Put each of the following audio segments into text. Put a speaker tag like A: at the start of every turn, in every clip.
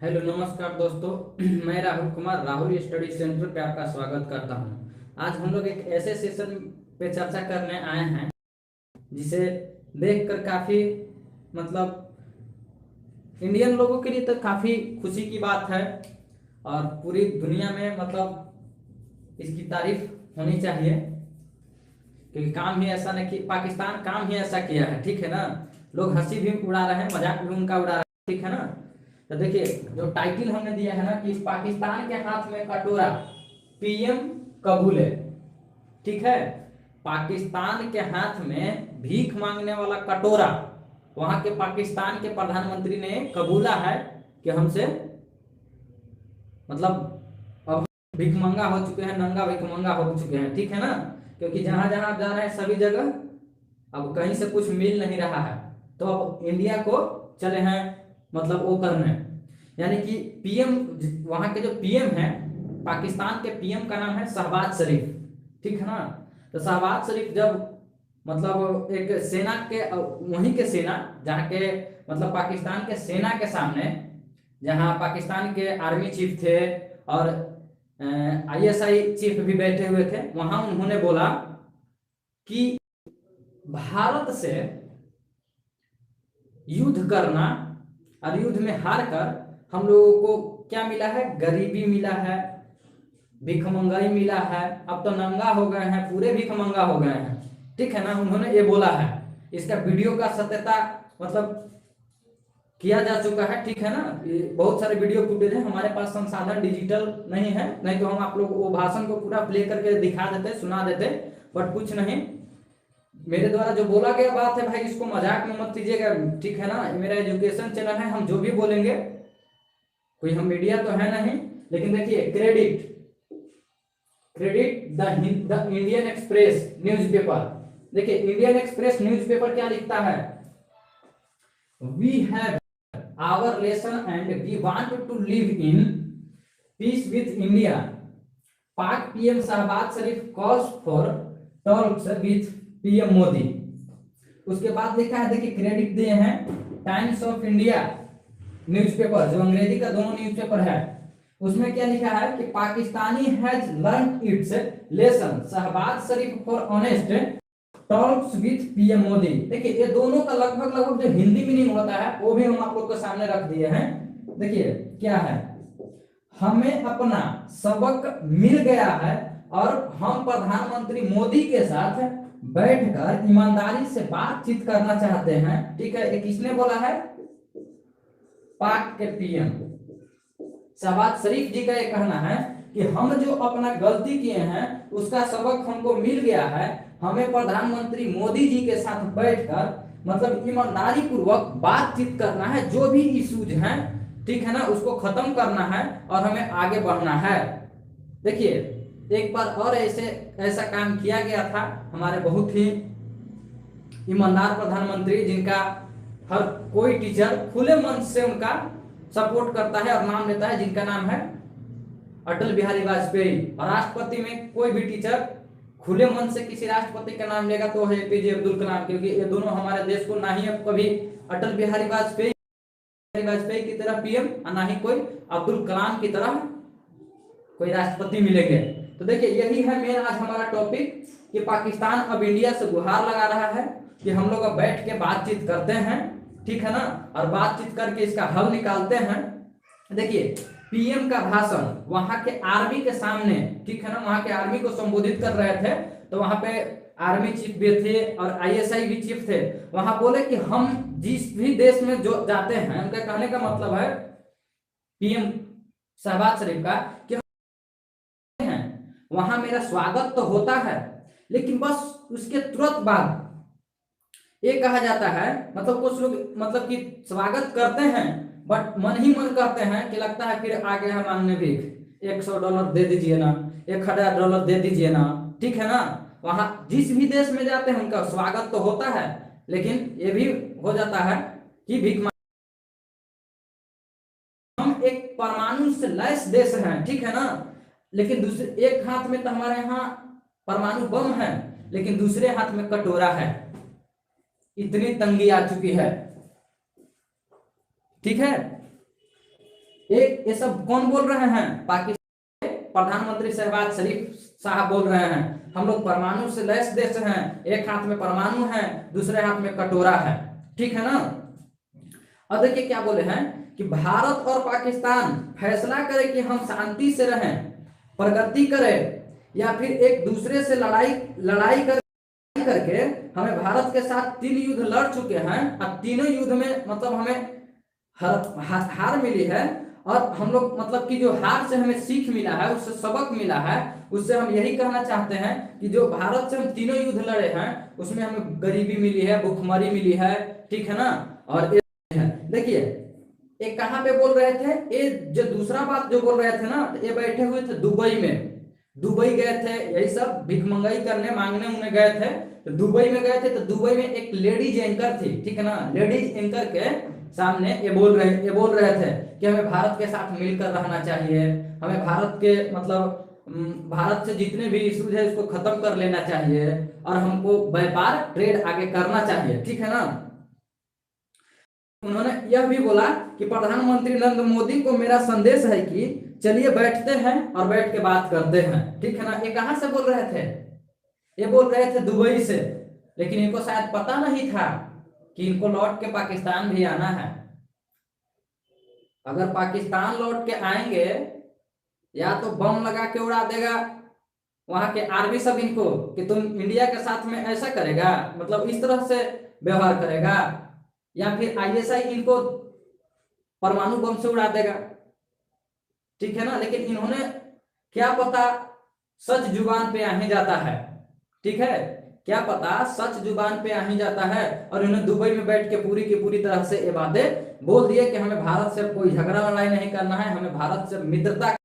A: Hello नमस्कार दोस्तों। मैं राहुल कुमार राहुल स्टडी सेंटर पे आपका स्वागत करता हूं। आज हम लोग एक ऐसे सेशन पे चर्चा करने आए हैं जिसे देखकर काफ़ी मतलब इंडियन लोगों के लिए तो काफ़ी खुशी की बात है और पूरी दुनिया में मतलब इसकी तारीफ होनी चाहिए, क्योंकि काम ही ऐसा नहीं कि पाकिस्तान काम ही ऐसा किया है। ठीक है ना, लोग हंसी भी उड़ा रहे हैं, मजाक भी उनका उड़ा रहे हैं। ठीक है ना, तो देखिए जो टाइटल हमने दिया है ना कि पाकिस्तान के हाथ में कटोरा, पीएम कबूल है। ठीक है, पाकिस्तान के हाथ में भीख मांगने वाला कटोरा वहां के पाकिस्तान के प्रधानमंत्री ने कबूला है कि हमसे मतलब अब भिखमंगा हो चुके हैं, नंगा भिखमंगा हो चुके हैं। ठीक है ना, क्योंकि जहां जहां आप जा रहे हैं सभी जगह अब कहीं से कुछ मिल नहीं रहा है, तो अब इंडिया को चले हैं मतलब वो करने, यानी कि पीएम, वहां के जो पीएम है पाकिस्तान के पीएम का नाम है शहबाज शरीफ। ठीक है ना, तो शहबाज शरीफ जब मतलब एक सेना के वहीं के सेना जहाँ के मतलब पाकिस्तान के सेना के सामने जहाँ पाकिस्तान के आर्मी चीफ थे और आईएसआई चीफ भी बैठे हुए थे, वहां उन्होंने बोला कि भारत से युद्ध करना और युद्ध में हार कर हम लोगों को क्या मिला है, गरीबी मिला है, भिखमंगाई मिला है, अब तो नंगा हो गए हैं, पूरे भिखमंगा हो गए हैं। ठीक है ना, उन्होंने ये बोला है। इसका वीडियो का सत्यता मतलब किया जा चुका है। ठीक है ना, ये बहुत सारे वीडियो फुटेज है, हमारे पास संसाधन डिजिटल नहीं है, नहीं तो हम आप लोग वो भाषण को पूरा प्ले करके दिखा देते, सुना देते, बट कुछ नहीं। मेरे द्वारा जो बोला गया बात है भाई, इसको मजाक में मत लीजिएगा। ठीक है ना, मेरा एजुकेशन चैनल है, हम जो भी बोलेंगे, कोई हम मीडिया तो है नहीं, लेकिन देखिए credit credit the Indian Express newspaper. देखिए इंडियन एक्सप्रेस न्यूज़पेपर क्या लिखता है, we have our lesson and we want to live in peace with India. Pak PM Shahbaz Sharif calls for talks with PM Modi. उसके बाद लिखा है, देखिए क्रेडिट दिए हैं टाइम्स ऑफ इंडिया न्यूज़पेपर, जो अंग्रेजी का दोनों न्यूज़पेपर है, उसमें क्या लिखा है कि Pakistani has learn its lesson, Shehbaz Sharif for honest talks with PM Modi. देखिए ये दोनों का लगभग लगभग जो हिंदी मीनिंग होता है वो भी हम आप लोग के सामने रख दिए हैं। देखिए क्या है, हमें अपना सबक मिल गया है और हम प्रधानमंत्री मोदी के साथ बैठकर ईमानदारी से बातचीत करना चाहते हैं। ठीक है, ये किसने बोला है, पाक के पीएम शहबाज शरीफ जी का ये कहना है कि हम जो अपना गलती किए हैं उसका सबक हमको मिल गया है, हमें प्रधानमंत्री मोदी जी के साथ बैठकर मतलब ईमानदारी पूर्वक बातचीत करना है, जो भी इश्यूज हैं, ठीक है ना, उसको खत्म करना है और हमें आगे बढ़ना है। देखिए एक बार और ऐसा काम किया गया था, हमारे बहुत ही ईमानदार प्रधानमंत्री जिनका हर कोई टीचर खुले मन से उनका सपोर्ट करता है और नाम लेता है, जिनका नाम है अटल बिहारी वाजपेयी। और राष्ट्रपति में कोई भी टीचर खुले मन से किसी राष्ट्रपति का नाम लेगा तो है एपीजे अब्दुल कलाम, क्योंकि ये दोनों हमारे देश को ना ही अब कभी अटल बिहारी वाजपेयी की तरह पीएम और ना ही कोई अब्दुल कलाम की तरह कोई राष्ट्रपति मिलेंगे। तो देखिए यही है मेन आज हमारा टॉपिक कि पाकिस्तान अब इंडिया से गुहार लगा रहा है कि हम लोग अब बैठ के बातचीत करते हैं। ठीक है ना, और बातचीत करके इसका हल निकालते हैं। देखिए पीएम का भाषण वहां के आर्मी के सामने, ठीक है ना, वहां के आर्मी को संबोधित कर रहे थे, तो वहां पे आर्मी चीफ भी थे और आईएसआई भी चीफ थे। वहां बोले कि हम जिस भी देश में जो जाते हैं, उनका कहने का मतलब है पीएम शहबाज शरीफ का कि वहां मेरा स्वागत तो होता है, लेकिन बस उसके तुरंत बाद ये कहा जाता है, मतलब कुछ लोग मतलब कि स्वागत करते हैं बट मन ही मन कहते हैं कि लगता है फिर आ गया है मांगने भीख, $100 दे दीजिए ना, $1000 दे दीजिए ना। ठीक है ना, वहां जिस भी देश में जाते हैं उनका स्वागत तो होता है, लेकिन ये भी हो जाता है कि भीख। हम एक परमाणु से लैस देश हैं, ठीक है ना, लेकिन दूसरे एक हाथ में तो हमारे यहाँ परमाणु बम है, लेकिन दूसरे हाथ में कटोरा है। इतनी तंगी आ चुकी है। ठीक है, एक ये सब कौन बोल रहे हैं? पाकिस्तान के प्रधानमंत्री शहबाज शरीफ साहब बोल रहे हैं हम लोग परमाणु से लैस देश हैं, एक हाथ में परमाणु है, दूसरे हाथ में कटोरा है, ठीक है ना। अब देखिए क्या बोले हैं कि भारत और पाकिस्तान फैसला करें कि हम शांति से रहें, प्रगति करें, या फिर एक दूसरे से लड़ाई लड़ाई करके हमें भारत के साथ 3 युद्ध लड़ चुके हैं और तीनों युद्ध में मतलब हमें हार मिली है, और हम लोग मतलब कि जो हार से हमें सीख मिला है, उससे सबक मिला है, उससे हम यही कहना चाहते हैं कि जो भारत से हम तीनों युद्ध लड़े हैं उसमें हमें गरीबी मिली है, भूखमरी मिली है, ठीक है ना। और देखिए ये कहाँ पे बोल रहे थे, ये जो दूसरा बात जो बोल रहे थे ना, ये बैठे हुए थे दुबई में, दुबई गए थे, यही सब भिखमंगाई करने मांगने उन्हें गए थे, तो दुबई में गए थे, तो दुबई में एक लेडीज एंकर थी, ठीक है ना। लेडीज एंकर के सामने ये बोल रहे थे कि हमें भारत के साथ मिलकर रहना चाहिए, हमें भारत के मतलब भारत से जितने भी इश्यूज है उसको खत्म कर लेना चाहिए, और हमको व्यापार ट्रेड आगे करना चाहिए, ठीक है ना। उन्होंने यह भी बोला कि प्रधानमंत्री नरेंद्र मोदी को मेरा संदेश है कि चलिए बैठते हैं और बैठ के बात करते हैं, ठीक है ना। ये कहां से बोल रहे थे? ये बोल रहे थे दुबई से, लेकिन इनको शायद पता नहीं था कि इनको लौट के पाकिस्तान भी आना है। अगर पाकिस्तान लौट के आएंगे या तो बम लगा के उड़ा देगा वहां के आर्मी सब इनको कि तुम इंडिया के साथ में ऐसा करेगा, मतलब इस तरह से व्यवहार करेगा, या फिर आईएसआई इनको परमाणु बम से उड़ा देगा, ठीक है ना। लेकिन इन्होंने क्या पता सच जुबान पे आ ही जाता है, ठीक है, क्या पता सच जुबान पे आ ही जाता है, और इन्होंने दुबई में बैठ के पूरी की पूरी तरह से ये बातें बोल दिए कि हमें भारत से कोई झगड़ा लड़ाई नहीं करना है, हमें भारत से मित्रता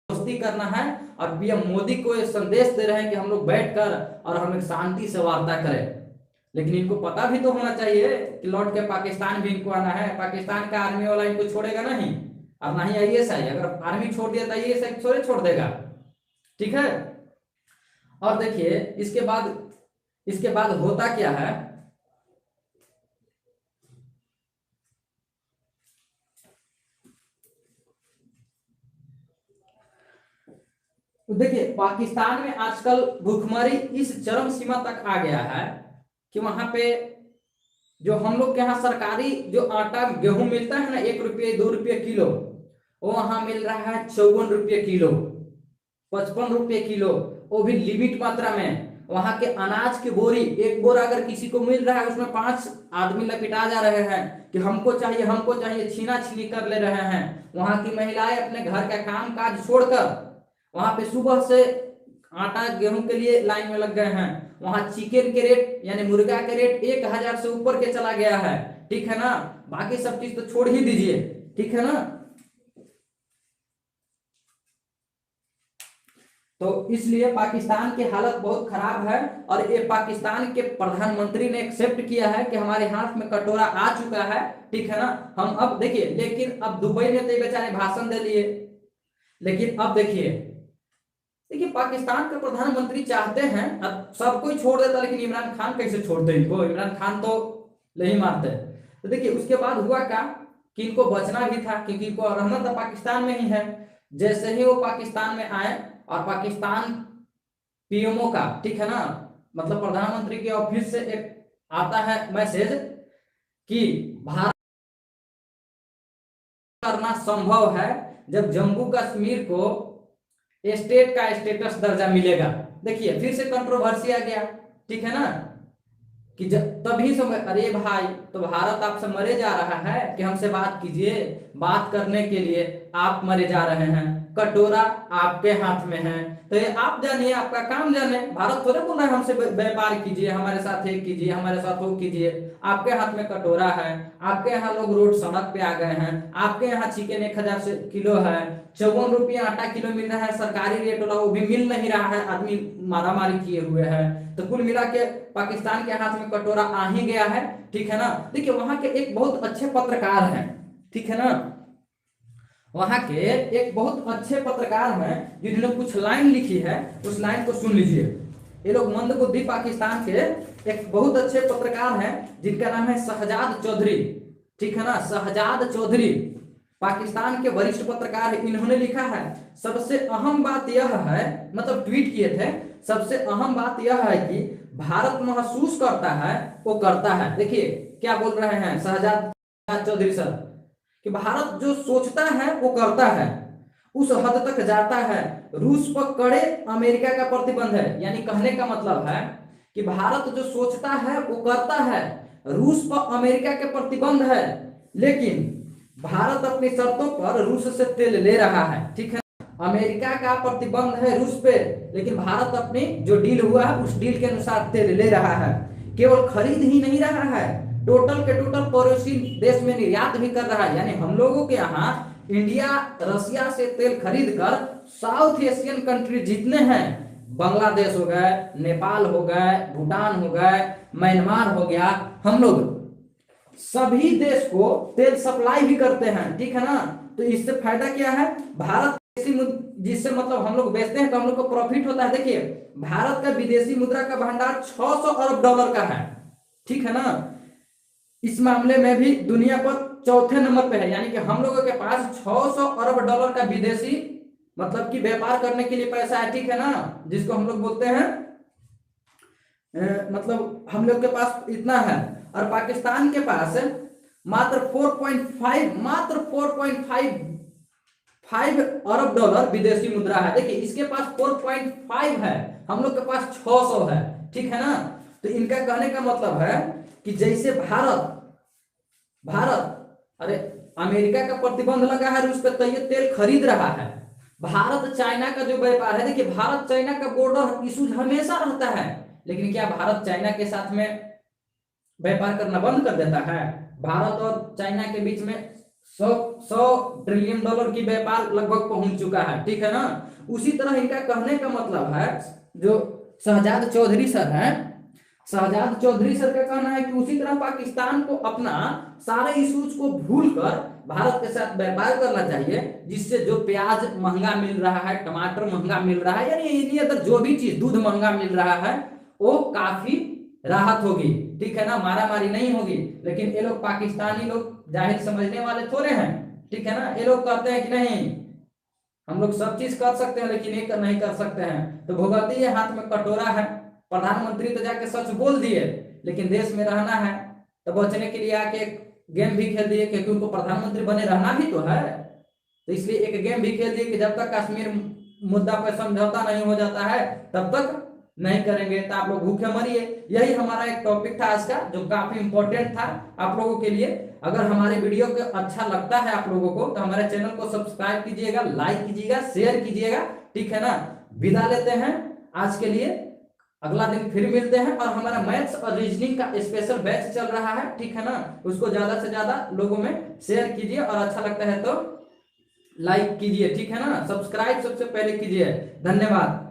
A: दोस्ती करना है, और पीएम मोदी को ये संदेश दे रहे हैं कि हम लोग बैठकर और हम शांति से वार्ता करें। लेकिन इनको पता भी तो होना चाहिए कि लौट के पाकिस्तान भी इनको आना है, पाकिस्तान का आर्मी वाला इनको छोड़ेगा नहीं, और ना ही आईएसआई, अगर आर्मी छोड़ दिया तो आईएसआई थोड़े छोड़ देगा, ठीक है। और देखिए इसके बाद होता क्या है, देखिए पाकिस्तान में आजकल भूखमरी इस चरम सीमा तक आ गया है कि वहां पे जो हम लोग के यहाँ सरकारी जो आटा गेहूं मिलता है ना, 1 रुपये 2 रुपये किलो, वो वहां मिल रहा है 54 रुपये किलो, 55 रुपये किलो, वो भी लिमिट मात्रा में। वहां के अनाज की बोरी, एक बोरा अगर किसी को मिल रहा है उसमें 5 आदमी लपेटा जा रहे हैं कि हमको चाहिए, छीना छीनी कर ले रहे हैं। वहां की महिलाएं अपने घर का काम काज छोड़कर वहां पे सुबह से आटा गेहूं के लिए लाइन में लग गए हैं। वहां चिकन के रेट यानी मुर्गा के रेट 1000 से ऊपर के चला गया है, ठीक है ना। बाकी सब चीज तो छोड़ ही दीजिए, ठीक है ना। तो इसलिए पाकिस्तान की हालत बहुत खराब है, और ये पाकिस्तान के प्रधानमंत्री ने एक्सेप्ट किया है कि हमारे हाथ में कटोरा आ चुका है, ठीक है ना। हम अब देखिए, लेकिन अब दुबई में तो बेचारे भाषण दे लिए, लेकिन अब देखिए पाकिस्तान के प्रधानमंत्री चाहते हैं अब सब कोई छोड़ देता, लेकिन इमरान खान कैसे छोड़ते इनको? इमरान खान तो नहीं मारते। तो देखिए उसके बाद हुआ क्या कि इनको बचना भी था, क्योंकि इनको रहना तो पाकिस्तान में ही है। जैसे ही वो पाकिस्तान में आए और पाकिस्तान पीएमओ का, ठीक है ना, मतलब प्रधानमंत्री के ऑफिस से एक आता है मैसेज कि भारत करना संभव है जब जम्मू कश्मीर को स्टेट का स्टेटस दर्जा मिलेगा। देखिए फिर से कंट्रोवर्सी आ गया, ठीक है ना, कि जब तभी समझ, अरे भाई तो भारत आपसे मरे जा रहा है कि हमसे बात कीजिए, बात करने के लिए आप मरे जा रहे हैं, कटोरा आपके हाथ में है, तो ये आप जानिए, आपका काम जाने। भारत थोड़े बोल रहा है हमसे व्यापार कीजिए, हमारे साथ ये कीजिए, हमारे साथ वो कीजिए। आपके हाथ में कटोरा है, आपके यहाँ लोग रोड सड़क पे आ गए हैं, आपके यहाँ चिकन 1000 से किलो है, 54 रुपये आटा किलो मिल रहा है, सरकारी रेट वाला वो भी मिल नहीं रहा है, आदमी मारामारी किए हुए है। तो कुल मिला के पाकिस्तान के हाथ में कटोरा आ ही गया है, ठीक है ना। देखिए वहां के एक बहुत अच्छे पत्रकार हैं, ठीक है ना, वहां के एक बहुत अच्छे पत्रकार हैं जिन्होंने कुछ लाइन लिखी है, उस लाइन को सुन लीजिए। ये लोग मंदबुद्धि पाकिस्तान के एक बहुत अच्छे पत्रकार हैं जिनका नाम है शहजाद चौधरी, ठीक है ना, शहजाद चौधरी। पाकिस्तान के वरिष्ठ पत्रकार है, इन्होंने लिखा है सबसे अहम बात यह है, मतलब ट्वीट किए थे, सबसे अहम बात यह है कि भारत महसूस करता है वो करता है। देखिए क्या बोल रहे हैं शहजाद चौधरी सर कि भारत जो सोचता है वो करता है, उस हद तक जाता है। रूस पर कड़े अमेरिका का प्रतिबंध है, यानी कहने का मतलब है कि भारत जो सोचता है वो करता है, रूस पर अमेरिका के प्रतिबंध है, लेकिन भारत अपनी शर्तों पर रूस से तेल ले रहा है। ठीक है, अमेरिका का प्रतिबंध है रूस पे, लेकिन भारत अपनी जो डील हुआ है उस डील के अनुसार तेल ले रहा है। केवल खरीद ही नहीं रहा है, टोटल के टोटल पड़ोसी देश में निर्यात भी कर रहा है। यानी हम लोगों के यहाँ इंडिया रसिया से तेल खरीद कर साउथ एशियन कंट्री जितने हैं, बांग्लादेश हो गए, नेपाल हो गए, भूटान हो गए, म्यांमार हो गया, हम लोग सभी देश को तेल सप्लाई भी करते हैं। ठीक है ना, तो इससे फायदा क्या है, भारत जिससे मतलब हम लोग बेचते हैं तो हम लोग को प्रॉफिट होता है। देखिए भारत का विदेशी मुद्रा का भंडार 600 अरब डॉलर का है। ठीक है ना, इस मामले में भी दुनिया पर चौथे नंबर पे है, यानी कि हम लोगों के पास 600 अरब डॉलर का विदेशी मतलब कि व्यापार करने के लिए पैसा है। ठीक है ना, जिसको हम लोग बोलते हैं मतलब हम लोग के पास इतना है, और पाकिस्तान के पास मात्र 4.5 अरब डॉलर विदेशी मुद्रा है। देखिए इसके पास 4.5 है, हम लोग के पास 600 है। ठीक है ना, तो इनका कहने का मतलब है कि जैसे भारत अरे अमेरिका का प्रतिबंध लगा है रूस पे, तो ये तेल खरीद रहा है। भारत चाइना का जो व्यापार है, देखिए भारत चाइना का बॉर्डर इशू हमेशा रहता है, लेकिन क्या भारत चाइना के साथ में व्यापार करना बंद कर देता है? भारत और चाइना के बीच में 100 ट्रिलियन डॉलर की व्यापार लगभग पहुंच चुका है। ठीक है ना, उसी तरह इनका कहने का मतलब है, जो शहजाद चौधरी सर हैं, शहजाद चौधरी सर का कहना है कि उसी तरह पाकिस्तान को अपना सारे इश्यूज को भूलकर भारत के साथ व्यापार करना चाहिए, जिससे जो प्याज महंगा मिल रहा है, टमाटर महंगा मिल रहा है, यानी इन्हीं अदर जो भी चीज, दूध महंगा मिल रहा है, वो काफी राहत होगी। ठीक है ना, मारा मारी नहीं होगी। लेकिन ये लोग पाकिस्तानी लोग जाहिर समझने वाले थोड़े हैं। ठीक है ना, ये लोग कहते हैं कि नहीं हम लोग सब चीज कर सकते हैं, लेकिन एक नहीं कर सकते हैं। तो भुगती है, हाथ में कटोरा है। प्रधानमंत्री तो जाके सच बोल दिए, लेकिन देश में रहना है तो बचने के लिए आके गेम भी खेल दिए, क्योंकि उनको प्रधानमंत्री बने रहना भी तो है। तो इसलिए एक गेम भी खेल दिए कि जब तक कश्मीर मुद्दा पर समझौता नहीं हो जाता है तब तक नहीं करेंगे, तो आप लोग भूखे मरिए। यही हमारा एक टॉपिक था आज का, जो काफी इंपॉर्टेंट था आप लोगों के लिए। अगर हमारे वीडियो को अच्छा लगता है आप लोगों को, तो हमारे चैनल को सब्सक्राइब कीजिएगा, लाइक कीजिएगा, शेयर कीजिएगा। ठीक है ना, विदा लेते हैं आज के लिए, अगला दिन फिर मिलते हैं। और हमारा मैथ्स और रीजनिंग का स्पेशल बैच चल रहा है। ठीक है ना, उसको ज्यादा से ज्यादा लोगों में शेयर कीजिए, और अच्छा लगता है तो लाइक कीजिए। ठीक है ना, सब्सक्राइब सबसे पहले कीजिए। धन्यवाद।